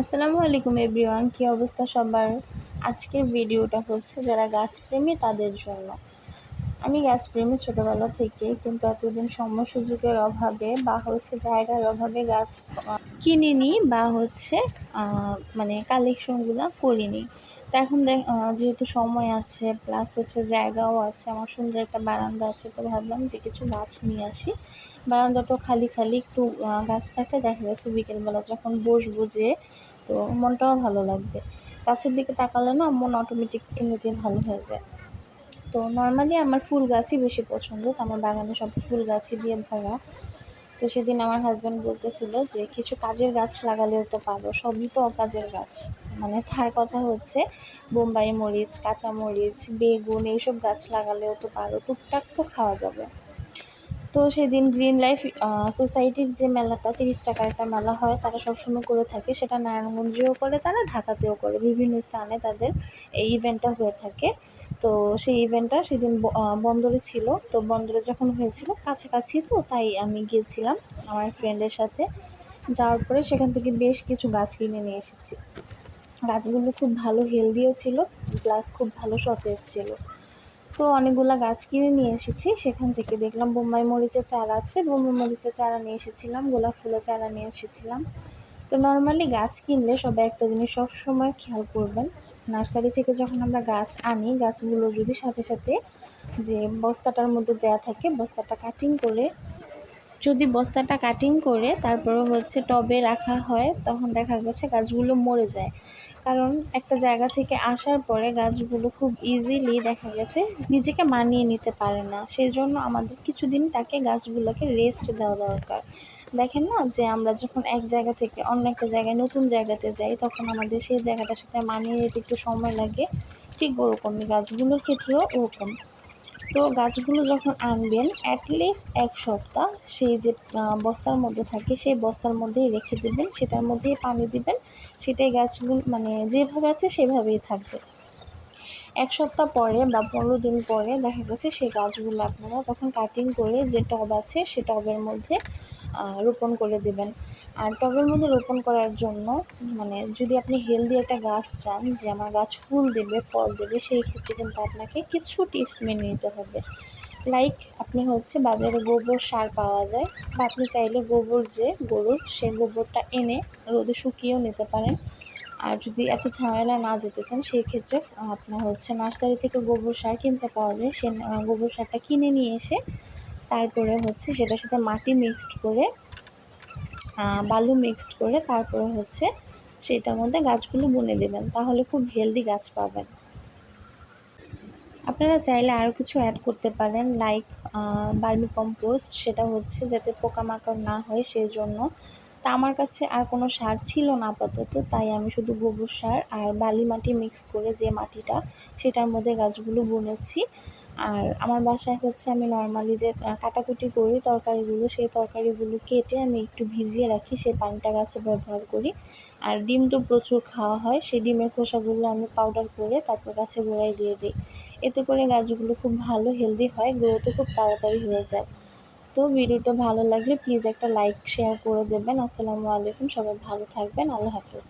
আসসালামু আলাইকুম এভরিওয়ান, কী অবস্থা সবার? আজকের ভিডিওটা হচ্ছে যারা গাছপ্রেমী তাদের জন্য। আমি গাছপ্রেমী ছোটোবেলা থেকে, কিন্তু এতদিন সময় সুযোগের অভাবে বা হচ্ছে জায়গার অভাবে গাছ কিনিনি বা হচ্ছে মানে কালেকশনগুলো করিনি। তো এখন যেহেতু সময় আছে প্লাস হচ্ছে জায়গাও আছে, আমার সুন্দর একটা বারান্দা আছে, তো ভাবলাম যে কিছু গাছ নিয়ে আসি। বারান্দাটাও খালি খালি, একটু গাছ থাকলে দেখা যাচ্ছে বিকেলবেলা যখন বসবো যে, তো মনটাও ভালো লাগবে। গাছের দিকে তাকালে না মন অটোমেটিক এমনিতেই ভালো হয়ে যায়। তো নর্মালি আমার ফুল গাছই বেশি পছন্দ, তো আমার বাগানে সব ফুল গাছই দিয়ে ভরা। তো সেদিন আমার হাজব্যান্ড বলতেছিল যে কিছু কাজের গাছ লাগালেও তো পারো, সবই তো অকাজের গাছ। মানে তার কথা হচ্ছে বোম্বাই মরিচ, কাঁচা মরিচ, বেগুন এইসব গাছ লাগালেও তো পারো, টুকটাক তো খাওয়া যাবে। তো সেদিন গ্রিন লাইফ সোসাইটির যে মেলাটা 30 টাকার একটা মেলা হয়, তারা সবসময় করে থাকে, সেটা নারায়ণগঞ্জেও করে, তারা ঢাকাতেও করে, বিভিন্ন স্থানে তাদের এই ইভেন্টটা হয়ে থাকে। তো সেই ইভেন্টটা সেদিন বন্দরে ছিল। তো বন্দরে যখন হয়েছিল কাছাকাছি, তো তাই আমি গিয়েছিলাম আমার ফ্রেন্ডের সাথে। যাওয়ার পরে সেখান থেকে বেশ কিছু গাছ কিনে নিয়ে এসেছি। গাছগুলো খুব ভালো হেলদিও ছিল, প্লাস খুব ভালো সতেজ ছিল। তো অনেকগুলা গাছ কিনে নিয়ে এসেছি। সেখান থেকে দেখলাম বোম্বাই মরিচের চারা আছে, বোম্বাই মরিচের চারা নিয়ে এসেছিলাম, গোলাপ ফুলের চারা নিয়ে এসেছিলাম। তো নর্মালি গাছ কিনলে সবাই একটা জিনিস সবসময় খেয়াল করবেন, নার্সারি থেকে যখন আমরা গাছ আনি, গাছগুলো যদি সাথে সাথে যে বস্তাটার মধ্যে দেয়া থাকে, বস্তাটা কাটিং করে তারপরে হচ্ছে টবে রাখা হয়, তখন দেখা গেছে গাছগুলো মরে যায়। কারণ একটা জায়গা থেকে আসার পরে গাছগুলো খুব ইজিলি দেখা গেছে নিজেকে মানিয়ে নিতে পারে না। সেই জন্য আমাদের কিছুদিন তাকে গাছগুলোকে রেস্ট দেওয়া দরকার। দেখেন না যে আমরা যখন এক জায়গা থেকে অন্য একটা জায়গায় নতুন জায়গাতে যাই, তখন আমাদের সেই জায়গাটার সাথে মানিয়ে নিতে একটু সময় লাগে। ঠিক ওরকমই গাছগুলোর ক্ষেত্রেও ওরকম। তো গাছগুলো যখন আনবেন অ্যাটলিস্ট 1 সপ্তাহ সেই যে বস্তার মধ্যে থাকে, সেই বস্তার মধ্যেই রেখে দেবেন, সেটার মধ্যেই পানি দিবেন, সেটাই গাছগুলো মানে যেভাবে আছে সেভাবেই থাকবে। 1 সপ্তাহ পরে বা 15 দিন পরে দেখা গেছে সেই গাছগুলো আপনারা তখন কাটিং করে যে টব আছে সে টবের মধ্যে রোপণ করে দেবেন। আর টবের মধ্যে রোপণ করার জন্য মানে যদি আপনি হেলদি একটা গাছ চান যে আমার গাছ ফুল দেবে, ফল দেবে, সেই ক্ষেত্রে কিন্তু আপনাকে কিছু টিপস মেনে নিতে হবে। লাইক আপনি হচ্ছে বাজারে গোবর সার পাওয়া যায়, বা আপনি চাইলে গোবর যে গরুর, সেই গোবরটা এনে রোদে শুকিয়েও নিতে পারেন। আর যদি এত ঝামেলা না যেতে চান, সেই ক্ষেত্রে আপনার হচ্ছে নার্সারি থেকে গোবর সার কিনতে পাওয়া যায়, সে গোবর সারটা কিনে নিয়ে এসে তারপরে হচ্ছে সেটার সাথে মাটি মিক্সড করে, বালু মিক্সড করে, তারপরে হচ্ছে সেটার মধ্যে গাছগুলো বুনে দেবেন, তাহলে খুব হেলদি গাছ পাবেন। আপনারা চাইলে আরও কিছু অ্যাড করতে পারেন, লাইক ভার্মি কম্পোস্ট, সেটা হচ্ছে যাতে পোকামাকড় না হয় সেই জন্য। তা আমার কাছে আর কোনো সার ছিল না আপাতত, তাই আমি শুধু গোবর সার আর বালি মাটি মিক্স করে যে মাটিটা, সেটার মধ্যে গাছগুলো বুনেছি। আর আমার বাসায় হচ্ছে আমি নর্মালি যে কাটাকুটি করি তরকারিগুলো, সেই তরকারিগুলো কেটে আমি একটু ভিজিয়ে রাখি, সেই পানিটা গাছে ব্যবহার করি। আর ডিম তো প্রচুর খাওয়া হয়, সেই ডিমের খোসাগুলো আমি পাউডার করে তারপর গাছে গোড়ায় দিয়ে দিই। এতে করে গাছগুলো খুব ভালো হেলদি হয়, গ্রোথও খুব তাড়াতাড়ি হয়ে যায়। তো ভিডিওটা ভালো লাগলে প্লিজ একটা লাইক শেয়ার করে দেবেন। আসসালামু আলাইকুম, সবাই ভালো থাকবেন, আল্লাহ হাফেজ।